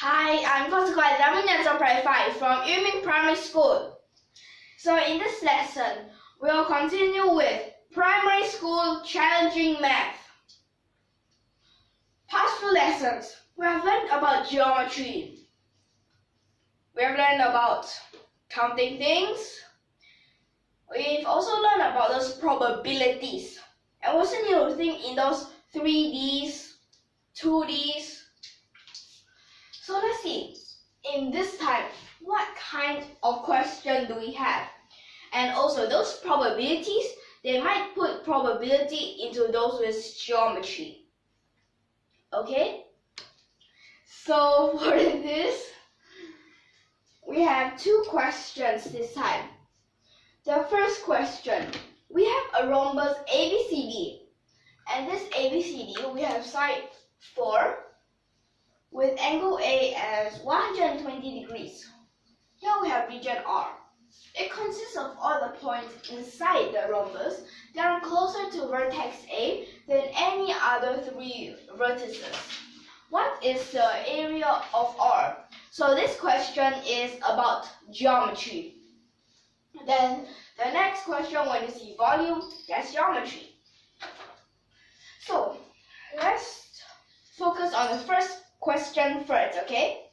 Hi, I'm YUMIN from YUMIN Primary School. So in this lesson, we'll continue with Primary School Challenging Math. Past few lessons, we have learned about geometry. We have learned about counting things. We've also learned about those probabilities. And also need to think in those 3Ds, 2Ds. So let's see, in this time, what kind of question do we have? And also those probabilities, they might put probability into those with geometry. Okay? So for this, we have two questions this time. The first question, we have a rhombus ABCD. And this ABCD, we have side 4 with angle A as 120 degrees. Here we have region R. It consists of all the points inside the rhombus that are closer to vertex A than any other 3 vertices. What is the area of R? So this question is about geometry. Then the next question, when you see volume, that's geometry. So let's focus on the first question first, okay?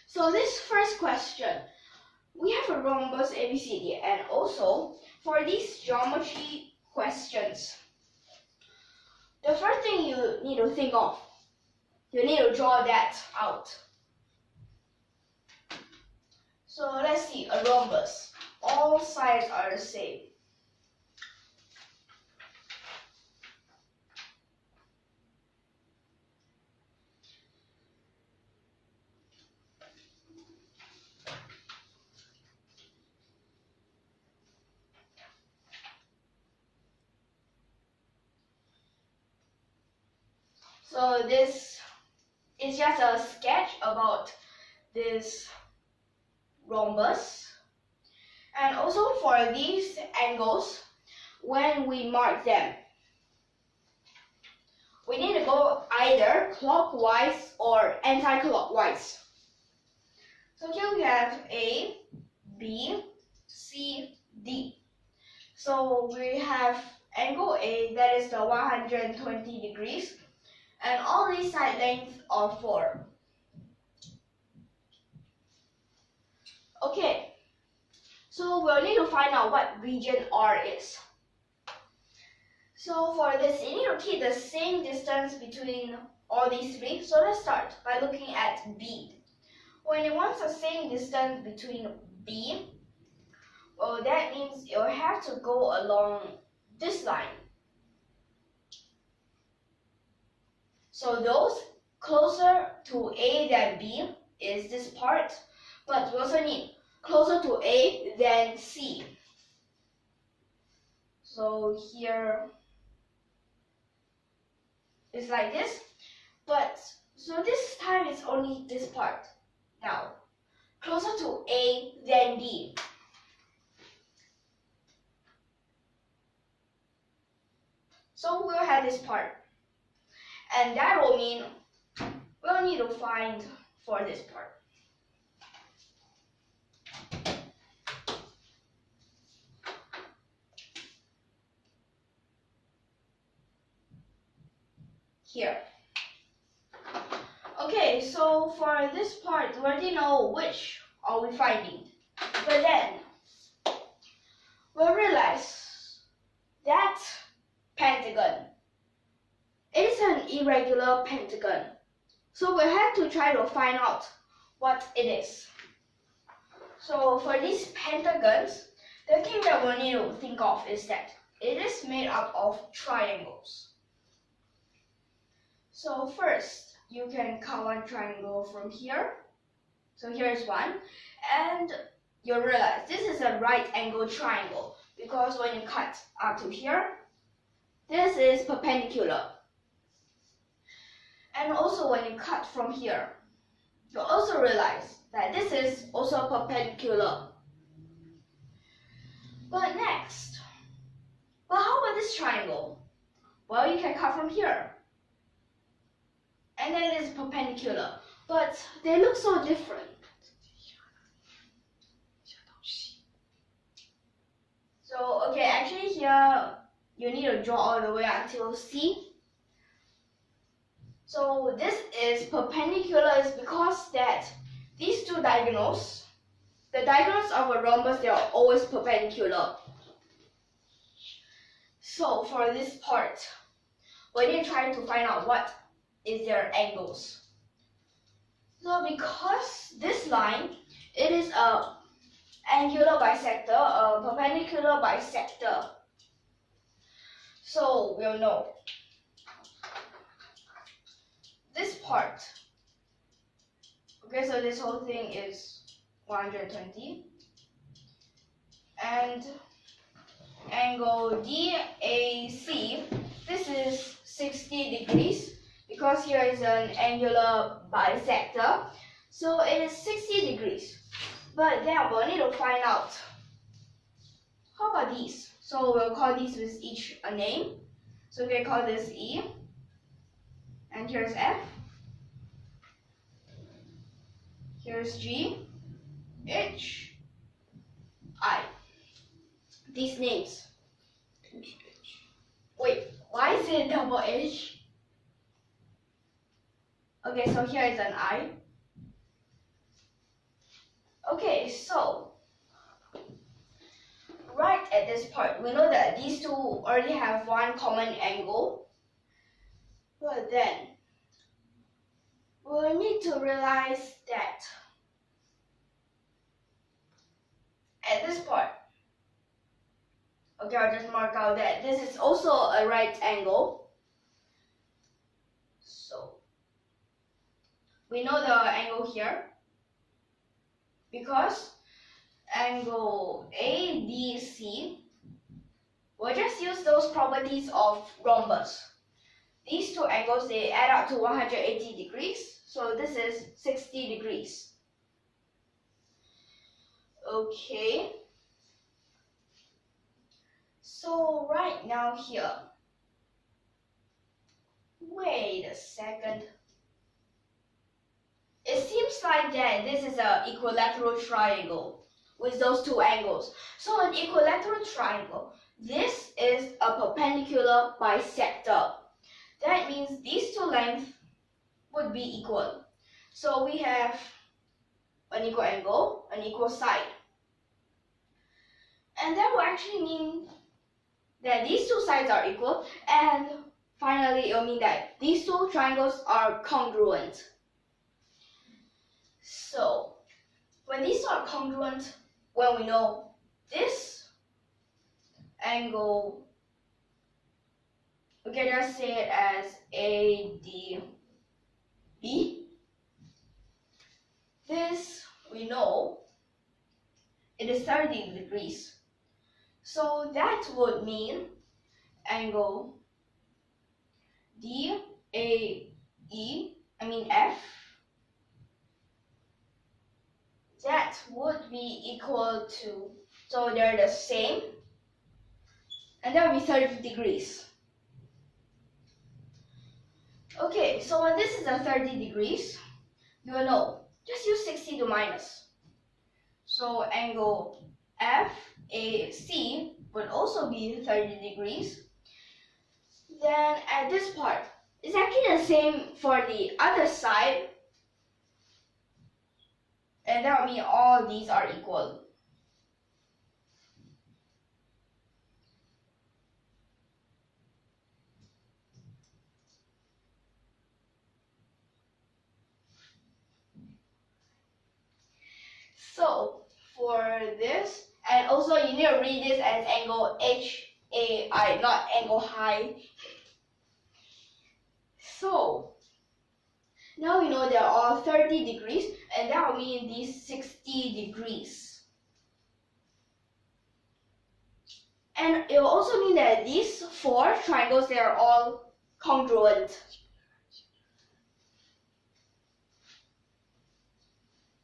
So this first question, we have a rhombus ABCD, and also for these geometry questions, the first thing you need to think of, you need to draw that out. So let's see, a rhombus. All sides are the same. So this is just a sketch about this rhombus. And also for these angles, when we mark them, we need to go either clockwise or anti-clockwise. So here we have A, B, C, D. So we have angle A, that is the 120 degrees. And all these side lengths are 4. Okay, so we'll need to find out what region R is. So for this, you need to keep the same distance between all these 3. So let's start by looking at B. When it wants the same distance between B, well, that means you'll have to go along this line. So those closer to A than B is this part, but we also need closer to A than C. So here it's like this, but so this time it's only this part. Now, closer to A than D. So we'll have this part. And that will mean we'll need to find for this part. Here. Okay, so for this part, we already know which are we finding. But then, we'll realize that pentagon, it is an irregular pentagon. So we'll have to try to find out what it is. So for these pentagons, the thing that we'll need to think of is that it is made up of triangles. So first, you can cut one triangle from here. So here is one. And you'll realize this is a right angle triangle, because when you cut up to here, this is perpendicular. And also when you cut from here, you'll also realize that this is also perpendicular. But next, how about this triangle? Well, you can cut from here. and then it is perpendicular, but they look so different. So, okay, actually here you need to draw all the way until C. So this is perpendicular is because that these two diagonals, the diagonals of a rhombus, they are always perpendicular. So for this part, we need to try to find out what is their angles. So because this line, it is a angular bisector, a perpendicular bisector. So we'll know this part. Okay, so this whole thing is 120, and angle DAC, this is 60 degrees because here is an angular bisector, so it is 60 degrees. But then we'll need to find out, how about these? So we'll call these with each a name. So we can call this E, and here's F, here's G, H, I. These names. Wait, why is it double H? Okay, so here is an I. Okay, so right at this part, we know that these two already have one common angle. But then we'll need to realize that at this part, okay, I'll just mark out that this is also a right angle. So we know the angle here because angle ADC, we'll just use those properties of rhombus. These two angles, they add up to 180 degrees, so this is 60 degrees. Okay, so right now here, wait a second. It seems like that this is an equilateral triangle with those two angles. So an equilateral triangle, this is a perpendicular bisector. That means these two lengths would be equal. So we have an equal angle, an equal side. And that will actually mean that these two sides are equal, and finally it will mean that these two triangles are congruent. So when these are congruent, when we know this angle, we can just say it as ADB. This we know it is 30 degrees. So that would mean angle F, that would be equal to, so they're the same, and that would be 30 degrees. Okay, so when this is a 30 degrees, you will know, just use 60 to minus. So angle FAC would also be 30 degrees. Then at this part, it's actually the same for the other side. And that would mean all these are equal. So for this, and also you need to read this as angle HAI, not angle high. So now we know they're all 30 degrees, and that will mean these 60 degrees. And it will also mean that these four triangles, they are all congruent.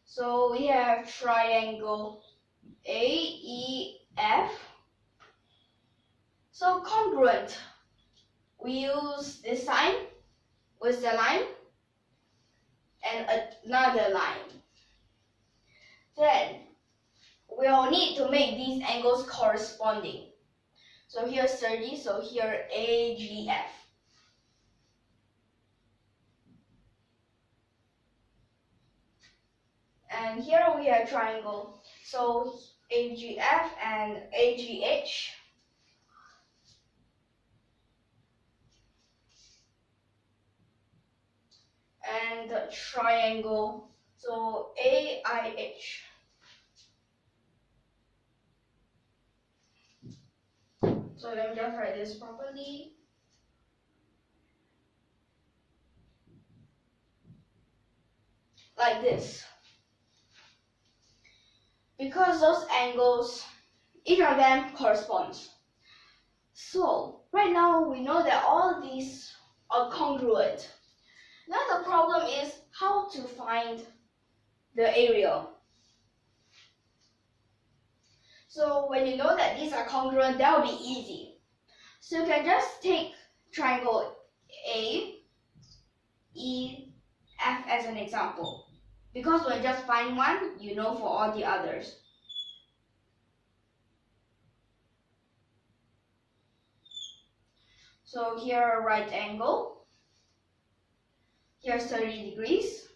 So we have triangle AEF. So congruent, we use this sign with the line. and another line. Then we'll need to make these angles corresponding. So here's 30, so here AGF. And here we have triangle, so AGF and AGH. And the triangle, so AIH. So let me just write this properly. Like this. Because those angles, each of them corresponds. So right now we know that all of these are congruent. Now the problem is how to find the area. So when you know that these are congruent, that will be easy. So you can just take triangle A, E, F as an example. Because when you just find one, you know for all the others. So here a right angle. Here's 30 degrees.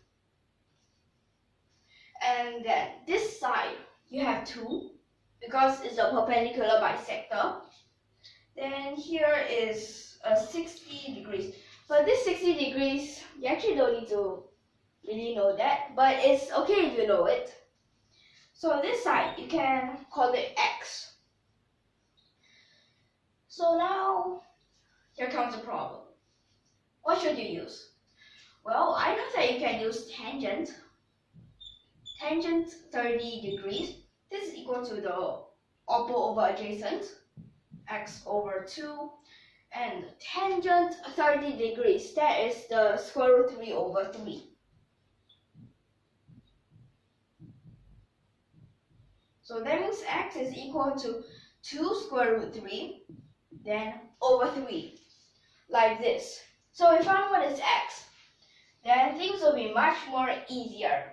And then this side, you have 2. Because it's a perpendicular bisector. Then here is 60 degrees. But this 60 degrees, you actually don't need to really know that, but it's okay if you know it. So this side, you can call it X. So now, here comes the problem. What should you use? Well, I know that you can use tangent. Tangent 30 degrees. This is equal to the opposite over adjacent, x over 2, and tangent 30 degrees, that is the square root 3 over 3. So that means x is equal to 2 square root 3, then over 3, like this. So if I what is x, then things will be much more easier.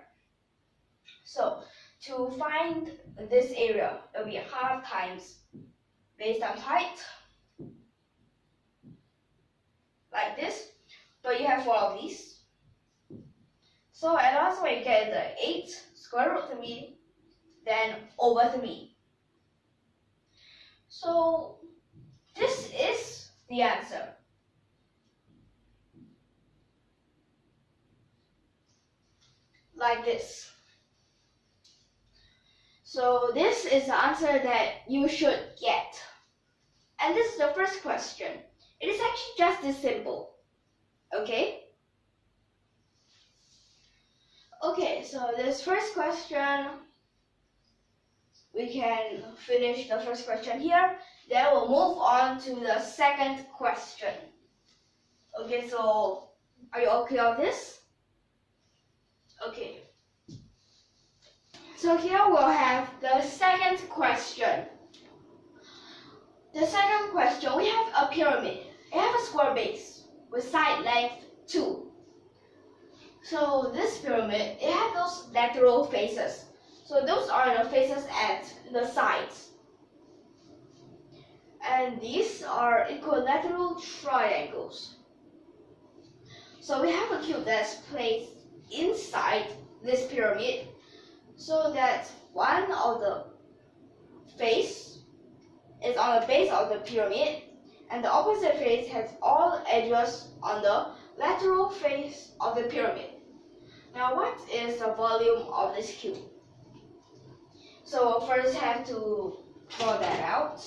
So to find this area, it will be half times base times height, like this. But you have 4 of these. So at last we get the 8 square root 3, then over 3. So this is the answer. Like this. So this is the answer that you should get. And this is the first question. It is actually just this simple. Okay? Okay, so this first question, we can finish the first question here. Then we'll move on to the second question. Okay, so are you all clear on this? Okay. So here we'll have the second question. The second question, we have a pyramid. It has a square base with side length 2. So this pyramid, it has those lateral faces. So those are the faces at the sides. And these are equilateral triangles. So we have a cube that's placed inside this pyramid, so that one of the face is on the base of the pyramid, and the opposite face has all edges on the lateral face of the pyramid. Now what is the volume of this cube? So we'll first have to draw that out.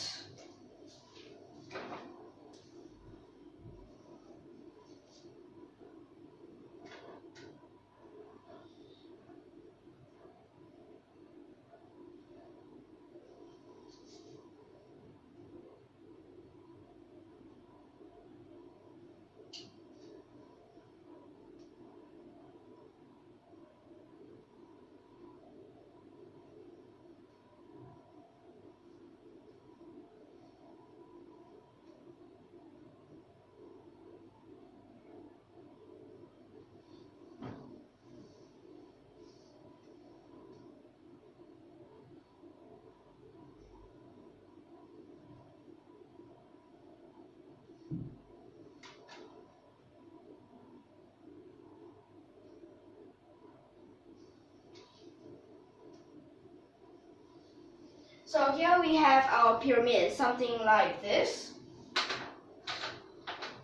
So here we have our pyramid, something like this.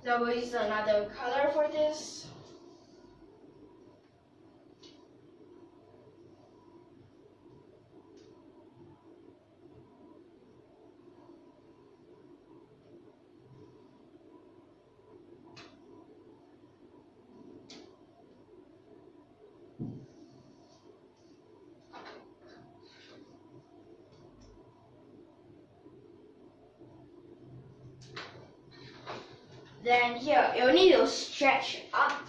So we'll use another color for this. Then here, you need to stretch up.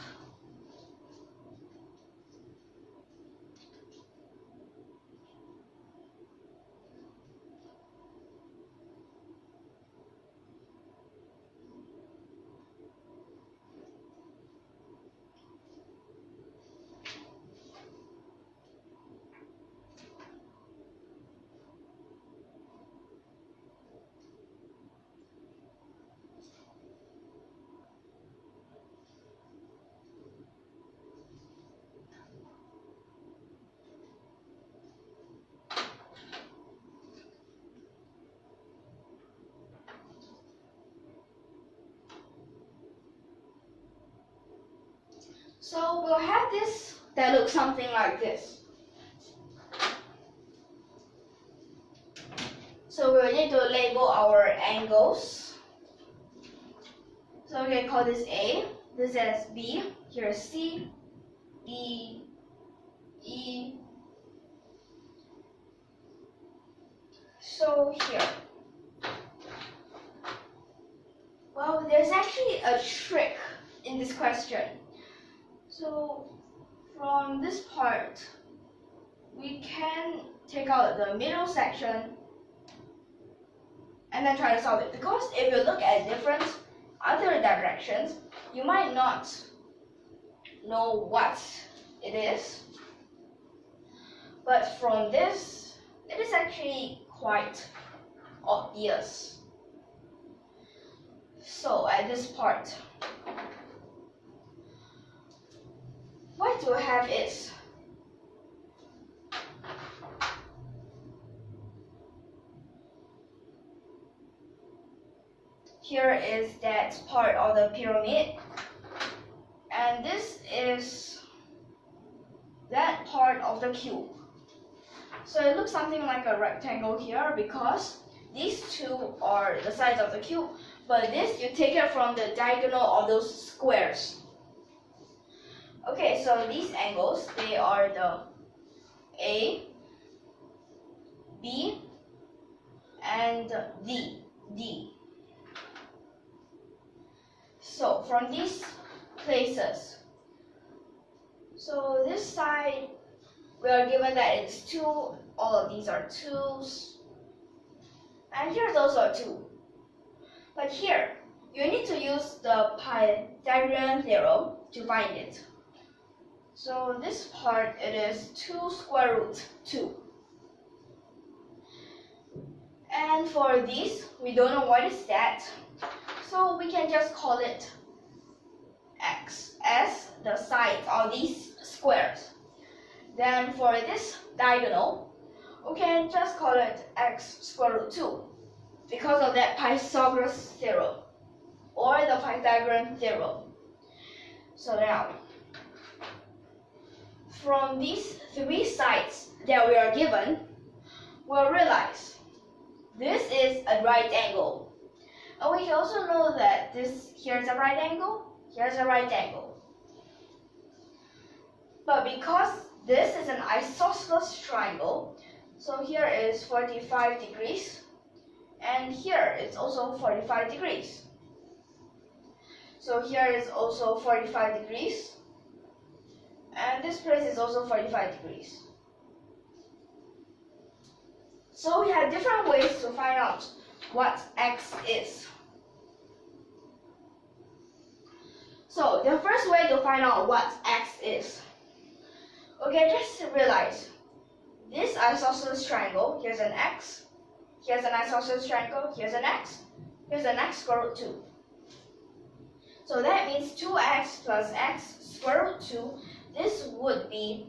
So we'll have this that looks something like this. So we need to label our angles. So we can call this A, this is B, here is C, D, E. So here. Well, there's actually a trick in this question. So from this part, we can take out the middle section and then try to solve it. Because if you look at different other directions, you might not know what it is. But from this, it is actually quite obvious. So at this part, what we have is here is that part of the pyramid, and this is that part of the cube. So it looks something like a rectangle here because these two are the sides of the cube, but this you take it from the diagonal of those squares. Okay, so these angles, they are the A, B, and D. So from these places, so this side, we are given that it's 2, all of these are 2's, and here's also 2. But here, you need to use the Pythagorean theorem to find it. So this part, it is 2 square root 2. And for these, we don't know what is that. So we can just call it x as the sides of these squares. Then for this diagonal, we can just call it x square root 2 because of that Pythagoras theorem or the Pythagorean theorem. So now, from these 3 sides that we are given, we'll realize this is a right angle. And we can also know that here's a right angle, here's a right angle. But because this is an isosceles triangle, so here is 45 degrees, and here it's also 45 degrees. So here is also 45 degrees, and this place is also 45 degrees. So we have different ways to find out what x is. So the first way to find out what x is, okay, just realize this isosceles triangle, here's an x, here's an isosceles triangle, here's an x square root 2. So that means 2x plus x square root 2, this would be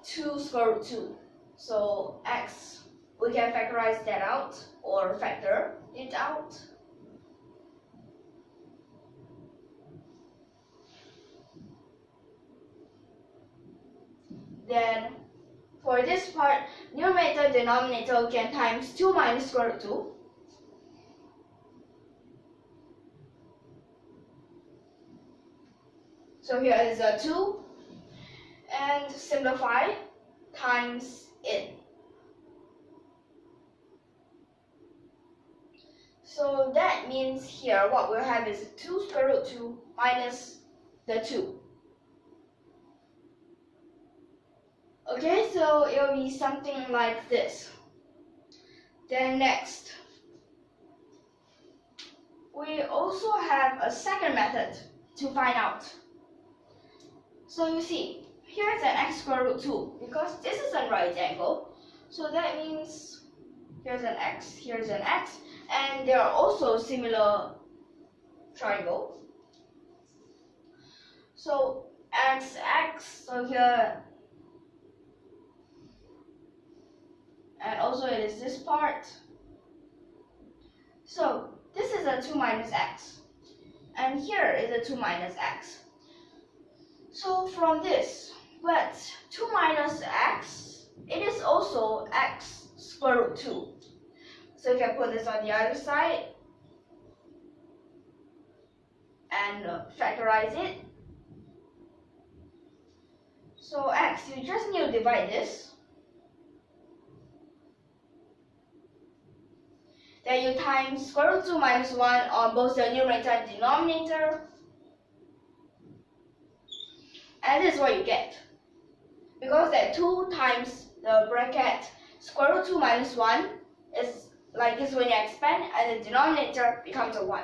2 square root 2. So x, we can factorize that out or factor it out. Then for this part, numerator, denominator can times 2 minus square root 2. So here is a 2 and simplify times it. So that means here what we'll have is 2 square root 2 minus the 2. Okay, so it will be something like this. Then next, we also have a second method to find out. So you see, here's an x square root 2 because this is a right angle. So that means here's an x, and there are also similar triangles. So x, so here, and also it is this part. So this is a 2 minus x, and here is a 2 minus x. So from this, but 2 minus x, it is also x square root 2. So you can put this on the other side and factorize it. So x, you just need to divide this. Then you times square root 2 minus 1 on both the numerator and denominator. And this is what you get. Because that 2 times the bracket square root 2 minus 1 is like this when you expand, and the denominator becomes a 1.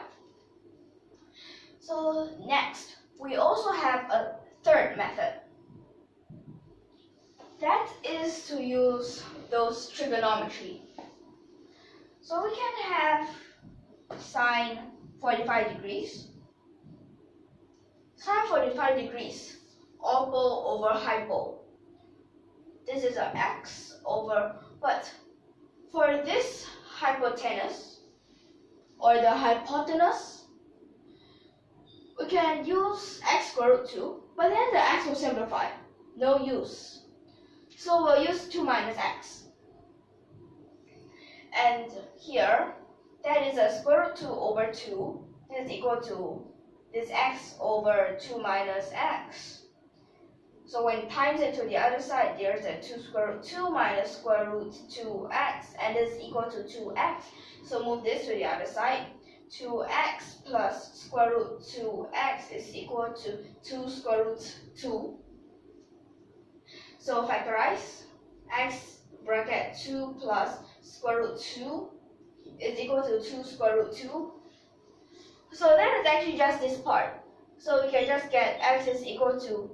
So next, we also have a third method. That is to use those trigonometry. So we can have sine 45 degrees. Sine 45 degrees. Opo over hypo. This is a x over, but for this hypotenuse or the hypotenuse, we can use x square root 2, but then the x will simplify. No use. So we'll use 2 minus x. And here, that is a square root 2 over 2. This is equal to this x over 2 minus x. So when times it to the other side, there's a 2 square root 2 minus square root 2x, and this is equal to 2x. So move this to the other side. 2x plus square root 2x is equal to 2 square root 2. So factorize. X bracket 2 plus square root 2 is equal to 2 square root 2. So that is actually just this part. So we can just get x is equal to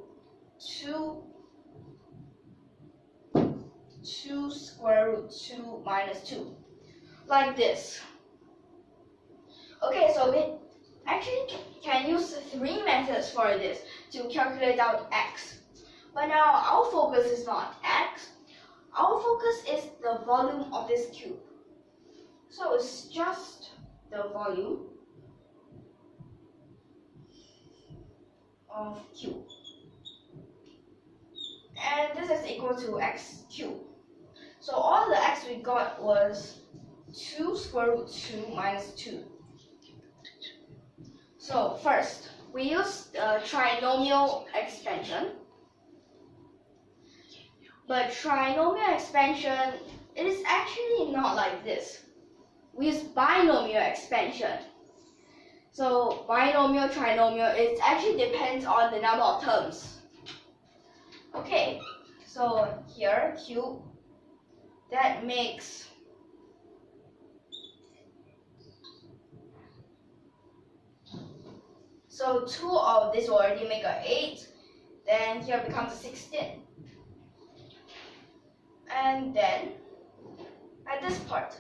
2 square root 2 minus 2, like this. Okay, so we actually can use 3 methods for this to calculate out x. But now our focus is not x. Our focus is the volume of this cube. So it's just the volume of cube. And this is equal to x cubed. So all the x we got was 2 square root 2 minus 2. So first, we use the trinomial expansion. But trinomial expansion, it is actually not like this. We use binomial expansion. So binomial, trinomial, it actually depends on the number of terms. Okay, so here, cube, that makes so 2 of this will already make a 8, then here becomes a 16. And then at this part,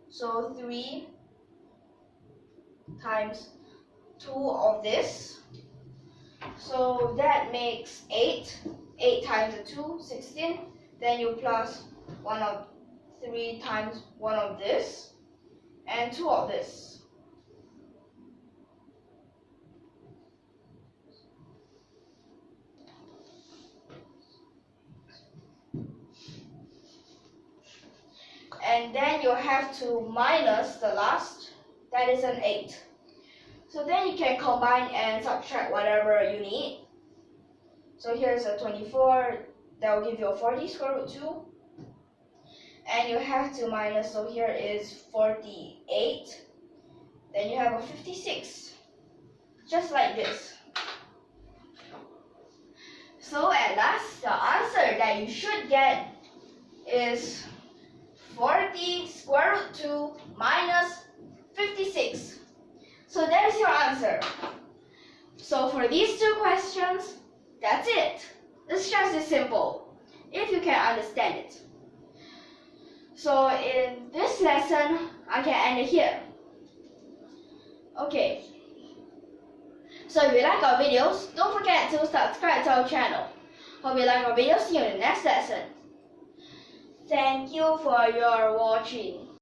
so 3 times 2 of this, so that makes 8. 8 times 2, 16. then you plus 3 times 1 of this and 2 of this. And then you have to minus the last, that is an 8. So then you can combine and subtract whatever you need. So here's a 24, that will give you a 40 square root 2. And you have to minus, so here is 48. Then you have a 56, just like this. So at last, the answer that you should get is 40 square root 2 minus 56. So that is your answer. So for these two questions, that's it. It's just as simple, if you can understand it. So in this lesson, I can end it here. Okay. So if you like our videos, don't forget to subscribe to our channel. Hope you like our videos. See you in the next lesson. Thank you for your watching.